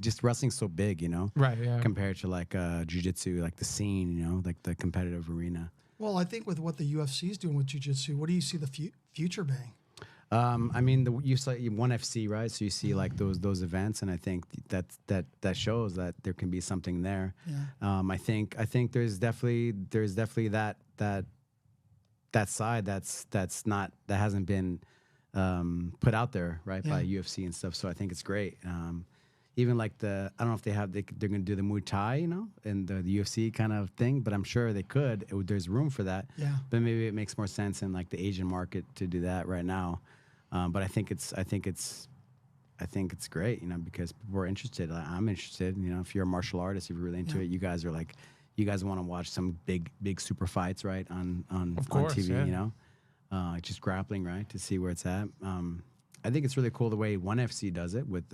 just wrestling's so big, Right. Yeah. compared to like jiu-jitsu, like the scene, like the competitive arena. Well, I think with what the UFC is doing with jiu-jitsu, what do you see the future being? I mean, you saw One FC, right? So you see like those events, and I think that shows that there can be something there. Yeah. I think there's definitely that side that hasn't been put out there, right, by UFC and stuff. So I think it's great. Even like I don't know if they're going to do the Muay Thai, and the UFC kind of thing, but I'm sure they could. There's room for that. Yeah. But maybe it makes more sense in like the Asian market to do that right now. But I think it's great, because people are interested. I'm interested. If you're a martial artist, if you're really into it, you guys want to watch some big super fights, right, on TV, just grappling, right, to see where it's at. I think it's really cool the way One FC does it with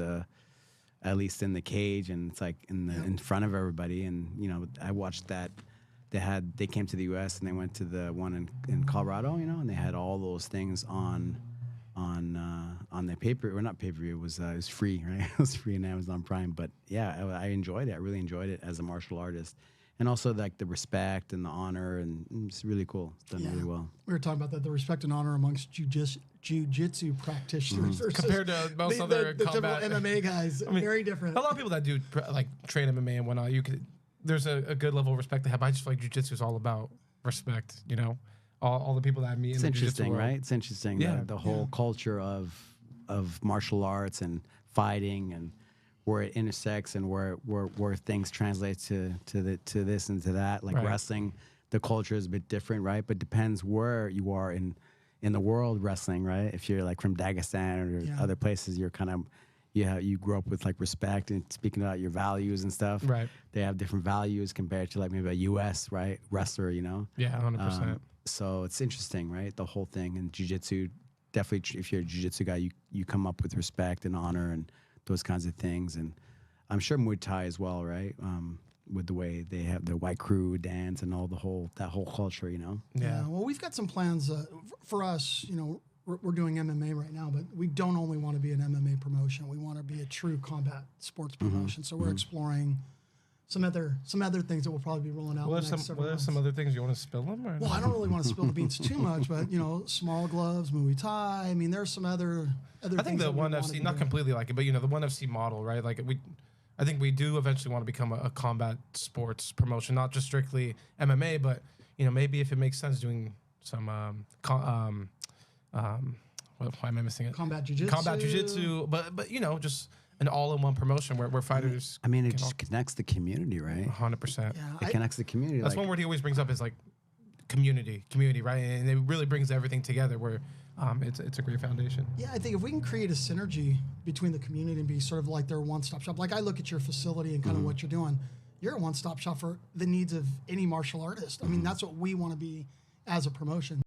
at least in the cage, and it's like in front of everybody. And I watched that. They came to the U.S. and they went to the one in Colorado, and they had all those things on the pay-per-view, or not pay-per-view. It was free, right? It was free on Amazon Prime. But yeah, I enjoyed it. I really enjoyed it as a martial artist, and also like the respect and the honor, and it's really cool. It's done really well. We were talking about the respect and honor amongst jiu-jitsu practitioners compared to most other the combat typical MMA guys. Very different. A lot of people that do like train MMA and whatnot, there's a good level of respect they have. I just feel like jiu-jitsu is all about respect. All the people that I meet. It's interesting, right? It's interesting. Yeah. The whole culture of martial arts and fighting, and where it intersects, and where things translate to this and to that. Like wrestling, the culture is a bit different, right? But depends where you are in the world wrestling, right? If you're like from Dagestan or other places, you're kind of you grew up with like respect and speaking about your values and stuff. Right. They have different values compared to like maybe a U.S. right wrestler, Yeah, 100%. So it's interesting, right? The whole thing. And jiu-jitsu, definitely, if you're a jiu-jitsu guy, you come up with respect and honor and those kinds of things. And I'm sure Muay Thai as well, right? With the way they have the white crew dance and that whole culture, Yeah. Well, we've got some plans for us. We're doing MMA right now, but we don't only want to be an MMA promotion. We want to be a true combat sports promotion. So we're exploring some other things that we'll probably be rolling out. What are some other things you want to spill them? Or well, I don't really want to spill the beans too much, but small gloves, Muay Thai. I mean, there's some other. I think the One FC, not completely like it, but the One FC model, right? Like I think we do eventually want to become a combat sports promotion, not just strictly MMA, but maybe if it makes sense doing some why am I missing it? Combat jiu-jitsu, but just an all-in-one promotion where fighters. I mean, it just connects the community, right? 100%. It connects the community. That's one word he always brings up is like community, right? And it really brings everything together. Where it's a great foundation. Yeah, I think if we can create a synergy between the community and be sort of like their one-stop shop. Like I look at your facility and kind of what you're doing. You're a one-stop shop for the needs of any martial artist. I mean, that's what we want to be as a promotion.